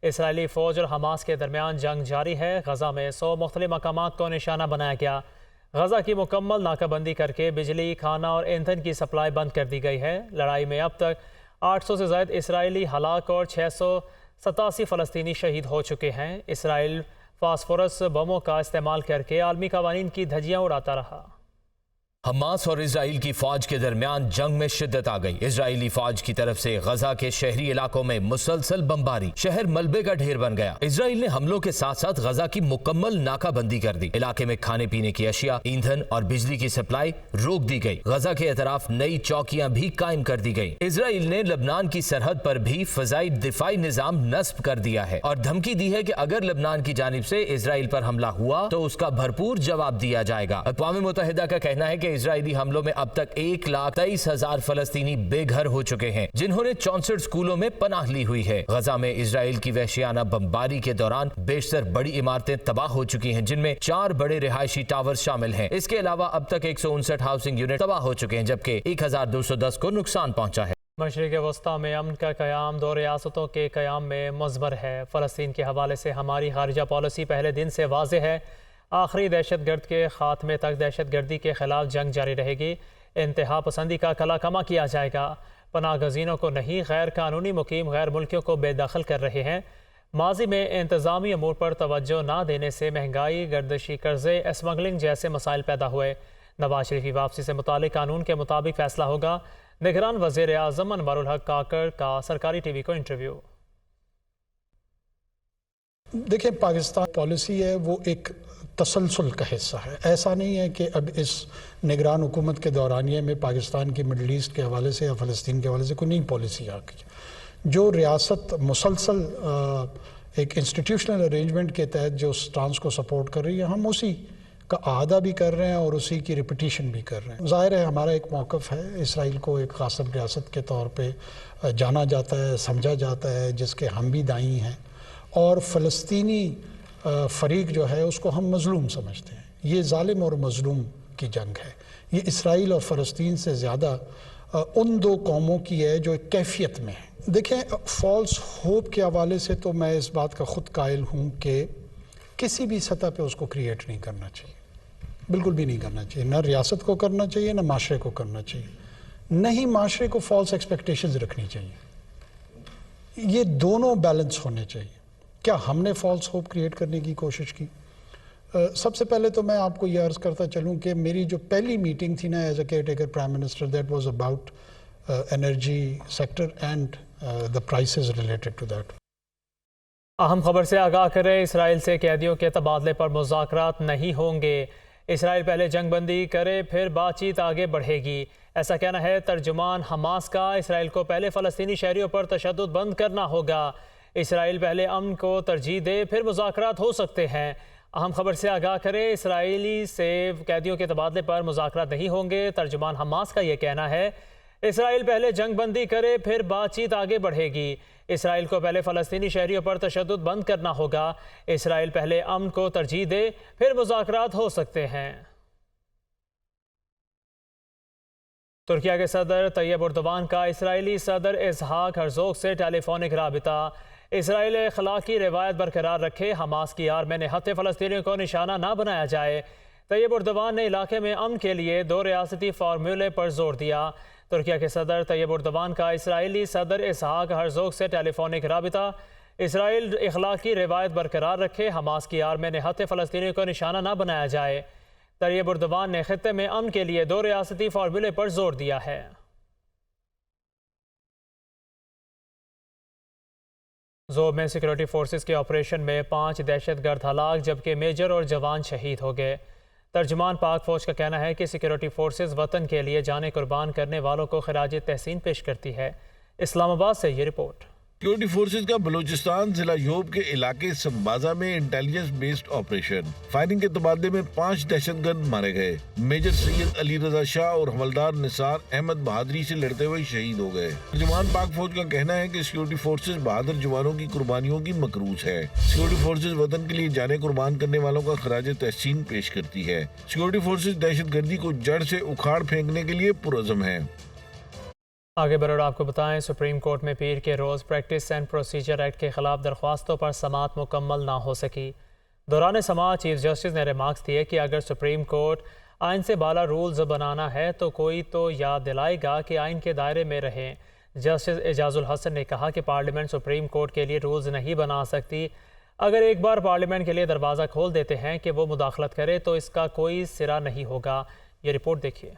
اسرائیلی فوج اور حماس کے درمیان جنگ جاری ہے۔ غزہ میں 100 مختلف مقامات کو نشانہ بنایا گیا۔ غزہ کی مکمل ناکہ بندی کر کے بجلی، کھانا اور ایندھن کی سپلائی بند کر دی گئی ہے۔ لڑائی میں اب تک 800 سے زائد اسرائیلی ہلاک اور 687 فلسطینی شہید ہو چکے ہیں۔ اسرائیل فاسفورس بموں کا استعمال کر کے عالمی قوانین کی دھجیاں اڑاتا رہا۔ حماس اور اسرائیل کی فوج کے درمیان جنگ میں شدت آ گئی۔ اسرائیلی فوج کی طرف سے غزہ کے شہری علاقوں میں مسلسل بمباری، شہر ملبے کا ڈھیر بن گیا۔ اسرائیل نے حملوں کے ساتھ ساتھ غزہ کی مکمل ناکہ بندی کر دی۔ علاقے میں کھانے پینے کی اشیاء، ایندھن اور بجلی کی سپلائی روک دی گئی۔ غزہ کے اطراف نئی چوکیاں بھی قائم کر دی گئی۔ اسرائیل نے لبنان کی سرحد پر بھی فضائی دفاعی نظام نصب کر دیا ہے اور دھمکی دی ہے کہ اگر لبنان کی جانب سے اسرائیل پر حملہ ہوا تو اس کا بھرپور جواب دیا جائے گا۔ اقوام متحدہ کا کہنا ہے کہ اسرائیلی حملوں میں اب تک 1,23,000 فلسطینی بے گھر ہو چکے ہیں، جنہوں نے 64 سکولوں میں پناہ لی ہوئی ہے۔ غزہ میں اسرائیل کی وحشیانہ بمباری کے دوران بیشتر بڑی عمارتیں تباہ ہو چکی ہیں، جن میں 4 بڑے رہائشی ٹاور شامل ہیں۔ اس کے علاوہ اب تک 159 ہاؤسنگ یونٹ تباہ ہو چکے ہیں، جبکہ 1,210 کو نقصان پہنچا ہے۔ مشرق وسطی میں امن کا قیام 2 ریاستوں کے قیام میں مضمر ہے۔ فلسطین کے حوالے سے ہماری خارجہ پالیسی پہلے دن سے واضح ہے۔ آخری دہشت گرد کے خاتمے تک دہشت گردی کے خلاف جنگ جاری رہے گی۔ انتہا پسندی کا کلا کما کیا جائے گا۔ پناہ گزینوں کو نہیں، غیر قانونی مقیم غیر ملکیوں کو بے دخل کر رہے ہیں۔ ماضی میں انتظامی امور پر توجہ نہ دینے سے مہنگائی، گردشی قرضے، اسمگلنگ جیسے مسائل پیدا ہوئے۔ نواز شریف کی واپسی سے متعلق قانون کے مطابق فیصلہ ہوگا۔ نگران وزیر اعظم انوار الحق کاکڑ کا سرکاری ٹی وی کو انٹرویو۔ دیکھیں، پاکستان پالیسی ہے وہ ایک تسلسل کا حصہ ہے۔ ایسا نہیں ہے کہ اب اس نگران حکومت کے دورانیے میں پاکستان کی مڈل ایسٹ کے حوالے سے یا فلسطین کے حوالے سے کوئی نئی پالیسی آ گئی۔ جو ریاست مسلسل ایک انسٹیٹیوشنل ارینجمنٹ کے تحت جو سٹانس کو سپورٹ کر رہی ہے، ہم اسی کا اعادہ بھی کر رہے ہیں اور اسی کی ریپیٹیشن بھی کر رہے ہیں۔ ظاہر ہے ہمارا ایک موقف ہے، اسرائیل کو ایک غاصب ریاست کے طور پہ جانا جاتا ہے، سمجھا جاتا ہے، جس کے ہم بھی دائیں ہیں، اور فلسطینی فریق جو ہے اس کو ہم مظلوم سمجھتے ہیں۔ یہ ظالم اور مظلوم کی جنگ ہے۔ یہ اسرائیل اور فلسطین سے زیادہ ان 2 قوموں کی ہے جو ایک کیفیت میں ہے۔ دیکھیں، فالس ہوپ کے حوالے سے تو میں اس بات کا خود قائل ہوں کہ کسی بھی سطح پہ اس کو کریٹ نہیں کرنا چاہیے، بالکل بھی نہیں کرنا چاہیے۔ نہ ریاست کو کرنا چاہیے، نہ معاشرے کو کرنا چاہیے، نہ ہی معاشرے کو فالس ایکسپیکٹیشنز رکھنی چاہیے۔ یہ دونوں بیلنس ہونے چاہیے۔ کیا ہم نے فالس ہوپ کریٹ کرنے کی کوشش کی؟ سب سے پہلے تو میں آپ کو یہ عرض کرتا چلوں کہ میری جو پہلی میٹنگ تھی نا as a caretaker prime minister, that was about energy sector and the prices related to that. اہم خبر سے آگاہ کریں، اسرائیل سے قیدیوں کے تبادلے پر مذاکرات نہیں ہوں گے۔ اسرائیل پہلے جنگ بندی کرے پھر بات چیت آگے بڑھے گی، ایسا کہنا ہے ترجمان حماس کا۔ اسرائیل کو پہلے فلسطینی شہریوں پر تشدد بند کرنا ہوگا۔ اسرائیل پہلے امن کو ترجیح دے پھر مذاکرات ہو سکتے ہیں۔ اہم خبر سے آگاہ کریں، اسرائیلی سے قیدیوں کے تبادلے پر مذاکرات نہیں ہوں گے۔ ترجمان حماس کا یہ کہنا ہے اسرائیل پہلے جنگ بندی کرے پھر بات چیت آگے بڑھے گی۔ اسرائیل کو پہلے فلسطینی شہریوں پر تشدد بند کرنا ہوگا۔ اسرائیل پہلے امن کو ترجیح دے پھر مذاکرات ہو سکتے ہیں۔ ترکیہ کے صدر طیب اردوان کا اسرائیلی صدر اسحاق ہرزوگ سے ٹیلی فونک رابطہ۔ اسرائیل اخلاقی روایت برقرار رکھے، حماس کی آڑ میں نہتے فلسطینیوں کو نشانہ نہ بنایا جائے۔ طیب اردوان نے علاقے میں امن کے لیے 2 ریاستی فارمولے پر زور دیا۔ ترکیہ کے صدر طیب اردوان کا اسرائیلی صدر اسحاق ہرزوگ سے ٹیلی فونک رابطہ۔ اسرائیل اخلاقی روایت برقرار رکھے، حماس کی آڑ میں نہتے فلسطینیوں کو نشانہ نہ بنایا جائے۔ طیب اردوان نے خطے میں امن کے لیے 2 ریاستی فارمولے پر زور دیا ہے۔ زوب میں سیکورٹی فورسز کے آپریشن میں 5 دہشت گرد ہلاک، جبکہ میجر اور جوان شہید ہو گئے۔ ترجمان پاک فوج کا کہنا ہے کہ سیکورٹی فورسز وطن کے لیے جانیں قربان کرنے والوں کو خراج تحسین پیش کرتی ہے۔ اسلام آباد سے یہ رپورٹ۔ سیکورٹی فورسز کا بلوچستان ضلع یوب کے علاقے سمبازا میں انٹیلیجنس بیسڈ آپریشن فائرنگ کے تبادلے میں 5 دہشت گرد مارے گئے۔ میجر سید علی رضا شاہ اور حوالدار نثار احمد بہادری سے لڑتے ہوئے شہید ہو گئے۔ ترجمان پاک فوج کا کہنا ہے کہ سیکورٹی فورسز بہادر جوانوں کی قربانیوں کی مکروز ہے۔ سیکورٹی فورسز وطن کے لیے جانیں قربان کرنے والوں کا خراج تحسین پیش کرتی ہے۔ سیکورٹی فورسز دہشت گردی کو جڑ سے اکھاڑ پھینکنے کے لیے پرعزم ہیں۔ آگے بڑھ آپ کو بتائیں، سپریم کورٹ میں پیر کے روز پریکٹس اینڈ پروسیجر ایکٹ کے خلاف درخواستوں پر سماعت مکمل نہ ہو سکی۔ دوران سماعت چیف جسٹس نے ریمارکس دیے کہ اگر سپریم کورٹ آئین سے بالا رولز بنانا ہے تو کوئی تو یاد دلائے گا کہ آئین کے دائرے میں رہیں۔ جسٹس اعجاز الحسن نے کہا کہ پارلیمنٹ سپریم کورٹ کے لیے رولز نہیں بنا سکتی۔ اگر ایک بار پارلیمنٹ کے لیے دروازہ کھول دیتے ہیں کہ وہ مداخلت کرے تو اس کا کوئی سرا نہیں ہوگا۔ یہ رپورٹ دیکھیے۔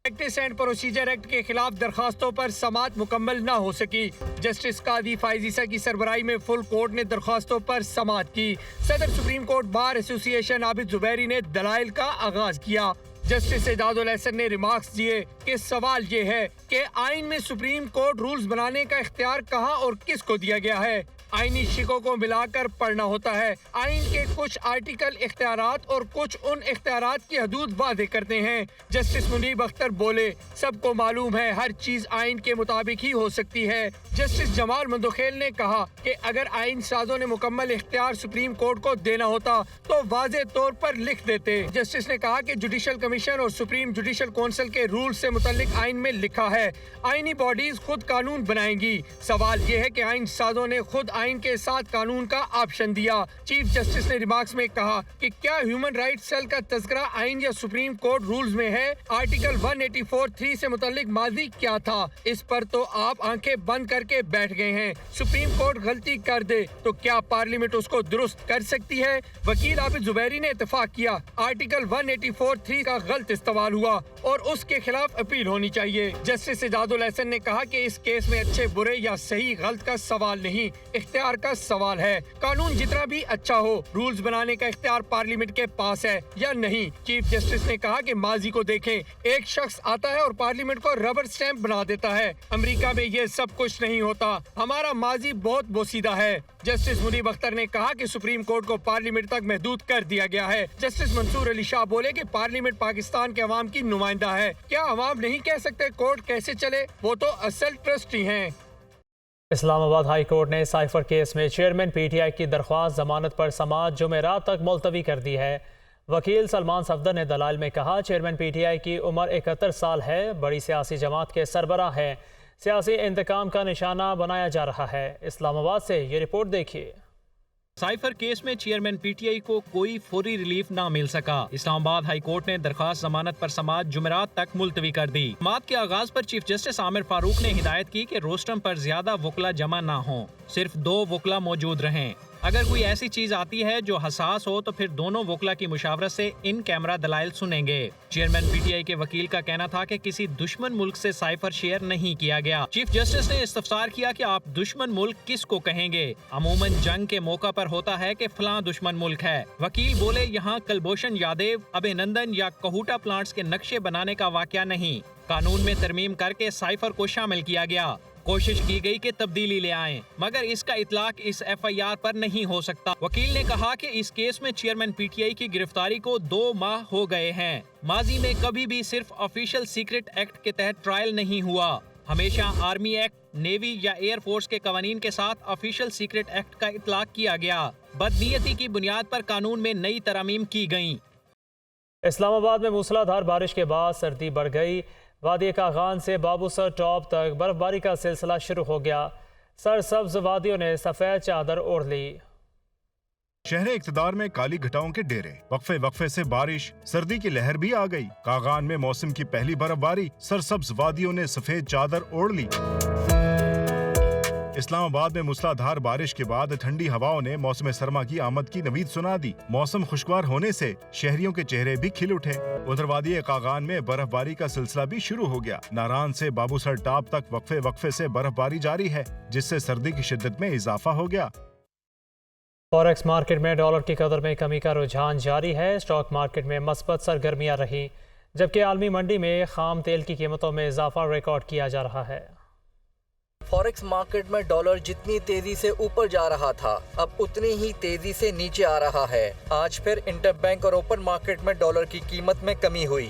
پریکٹس اینڈ پروسیجر ایکٹ کے خلاف درخواستوں پر سماعت مکمل نہ ہو سکی۔ جسٹس قاضی فائز عیسیٰ کی سربراہی میں فل کورٹ نے درخواستوں پر سماعت کی۔ صدر سپریم کورٹ بار ایسوسی ایشن عابد زبیری نے دلائل کا آغاز کیا۔ جسٹس اعجاز الحسن نے ریمارکس دیے کہ سوال یہ ہے کہ آئین میں سپریم کورٹ رولز بنانے کا اختیار کہاں اور کس کو دیا گیا ہے۔ آئینی شقوں کو ملا کر پڑھنا ہوتا ہے۔ آئین کے کچھ آرٹیکل اختیارات اور کچھ ان اختیارات کی حدود واضح کرتے ہیں۔ جسٹس منیب اختر بولے، سب کو معلوم ہے ہر چیز آئین کے مطابق ہی ہو سکتی ہے۔ جسٹس جمال مندوخیل نے کہا کہ اگر آئین سازوں نے مکمل اختیار سپریم کورٹ کو دینا ہوتا تو واضح طور پر لکھ دیتے۔ جسٹس نے کہا کہ جوڈیشل کمیشن اور سپریم جوڈیشل کونسل کے رول سے متعلق آئین میں لکھا ہے آئینی باڈیز خود قانون بنائیں گی۔ سوال یہ ہے کہ آئین سازوں نے خود آئین کے ساتھ قانون کا آپشن دیا۔ چیف جسٹس نے ریمارکس میں کہا کہ کیا ہیومن رائٹ سیل کا تذکرہ آئین یا سپریم کورٹ رولز میں ہے؟ آرٹیکل 184(3) سے متعلق ماضی کیا تھا؟ اس پر تو آپ آنکھیں بند کر کے بیٹھ گئے ہیں۔ سپریم کورٹ غلطی کر دے تو کیا پارلیمنٹ اس کو درست کر سکتی ہے؟ وکیل عابد زبیری نے اتفاق کیا، آرٹیکل 184(3) کا غلط استعمال ہوا اور اس کے خلاف اپیل ہونی چاہیے۔ جسٹس اعجاز الحسن نے کہا کہ اس کیس میں اچھے برے یا صحیح غلط کا سوال نہیں، اختیار کا سوال ہے۔ قانون جتنا بھی اچھا ہو، رولز بنانے کا اختیار پارلیمنٹ کے پاس ہے یا نہیں۔ چیف جسٹس نے کہا کہ ماضی کو دیکھیں، ایک شخص آتا ہے اور پارلیمنٹ کو ربر سٹیمپ بنا دیتا ہے۔ امریکہ میں یہ سب کچھ نہیں ہوتا، ہمارا ماضی بہت بوسیدہ ہے۔ جسٹس منیب اختر نے کہا کہ سپریم کورٹ کو پارلیمنٹ تک محدود کر دیا گیا ہے۔ جسٹس منصور علی شاہ بولے کہ پارلیمنٹ پاکستان کے عوام کی نمائندہ ہے، کیا عوام نہیں کہہ سکتے کورٹ کیسے چلے؟ وہ تو اصل ٹرسٹی ہیں۔ اسلام آباد ہائی کورٹ نے سائفر کیس میں چیئرمین پی ٹی آئی کی درخواست ضمانت پر سماعت جمعرات تک ملتوی کر دی ہے۔ وکیل سلمان صفدر نے دلائل میں کہا چیئرمین پی ٹی آئی کی عمر 71 سال ہے، بڑی سیاسی جماعت کے سربراہ ہے، سیاسی انتقام کا نشانہ بنایا جا رہا ہے۔ اسلام آباد سے یہ رپورٹ دیکھیے۔ سائفر کیس میں چیئرمین پی ٹی آئی کو کوئی فوری ریلیف نہ مل سکا۔ اسلام آباد ہائی کورٹ نے درخواست ضمانت پر سماعت جمعرات تک ملتوی کر دی۔ سماعت کے آغاز پر چیف جسٹس عامر فاروق نے ہدایت کی کہ روسٹرم پر زیادہ وکلا جمع نہ ہوں، صرف 2 وکلا موجود رہیں۔ اگر کوئی ایسی چیز آتی ہے جو حساس ہو تو پھر دونوں وکلا کی مشاورت سے ان کیمرہ دلائل سنیں گے۔ چیئرمین پی ٹی آئی کے وکیل کا کہنا تھا کہ کسی دشمن ملک سے سائفر شیئر نہیں کیا گیا۔ چیف جسٹس نے استفسار کیا کہ آپ دشمن ملک کس کو کہیں گے؟ عموماً جنگ کے موقع پر ہوتا ہے کہ فلاں دشمن ملک ہے۔ وکیل بولے یہاں کلبھوشن یادیو، ابھے نندن یا کوہوٹا پلانٹس کے نقشے بنانے کا واقعہ نہیں، قانون میں ترمیم کر کے سائفر کو شامل کیا گیا۔ کوشش کی گئی کہ تبدیلی لے آئیں، مگر اس کا اطلاق اس ایف آئی آر پر نہیں ہو سکتا۔ وکیل نے کہا کہ اس کیس میں چیئرمین پی ٹی آئی کی گرفتاری کو 2 ماہ ہو گئے ہیں۔ ماضی میں کبھی بھی صرف آفیشل سیکرٹ ایکٹ کے تحت ٹرائل نہیں ہوا، ہمیشہ آرمی ایکٹ، نیوی یا ایئر فورس کے قوانین کے ساتھ آفیشل سیکرٹ ایکٹ کا اطلاق کیا گیا۔ بدنیتی کی بنیاد پر قانون میں نئی ترامیم کی گئیں۔ اسلام آباد میں موسلا دھار بارش کے بعد سردی بڑھ گئی۔ وادی کاغان سے بابو سر ٹاپ تک برف باری کا سلسلہ شروع ہو گیا۔ سرسبز وادیوں نے سفید چادر اوڑھ لی۔ شہر اقتدار میں کالی گھٹاؤں کے ڈیرے، وقفے وقفے سے بارش، سردی کی لہر بھی آ گئی۔ کاغان میں موسم کی پہلی برف باری، سرسبز وادیوں نے سفید چادر اوڑھ لی۔ اسلام آباد میں موسلا دھار بارش کے بعد ٹھنڈی ہواؤں نے موسم سرما کی آمد کی نوید سنا دی۔ موسم خوشگوار ہونے سے شہریوں کے چہرے بھی کھل اٹھے۔ ادھر وادی کاغان میں برف باری کا سلسلہ بھی شروع ہو گیا۔ ناران سے بابو سر ٹاپ تک وقفے وقفے سے برف باری جاری ہے، جس سے سردی کی شدت میں اضافہ ہو گیا۔ فوریکس مارکیٹ میں ڈالر کی قدر میں کمی کا رجحان جاری ہے۔ اسٹاک مارکیٹ میں مثبت سرگرمیاں رہیں، جبکہ عالمی منڈی میں خام تیل کی قیمتوں میں اضافہ ریکارڈ کیا جا رہا ہے۔ فوریکس مارکیٹ میں ڈالر جتنی تیزی سے اوپر جا رہا تھا، اب اتنی ہی تیزی سے نیچے آ رہا ہے۔ آج پھر انٹر بینک اور اوپن مارکیٹ میں ڈالر کی قیمت میں کمی ہوئی۔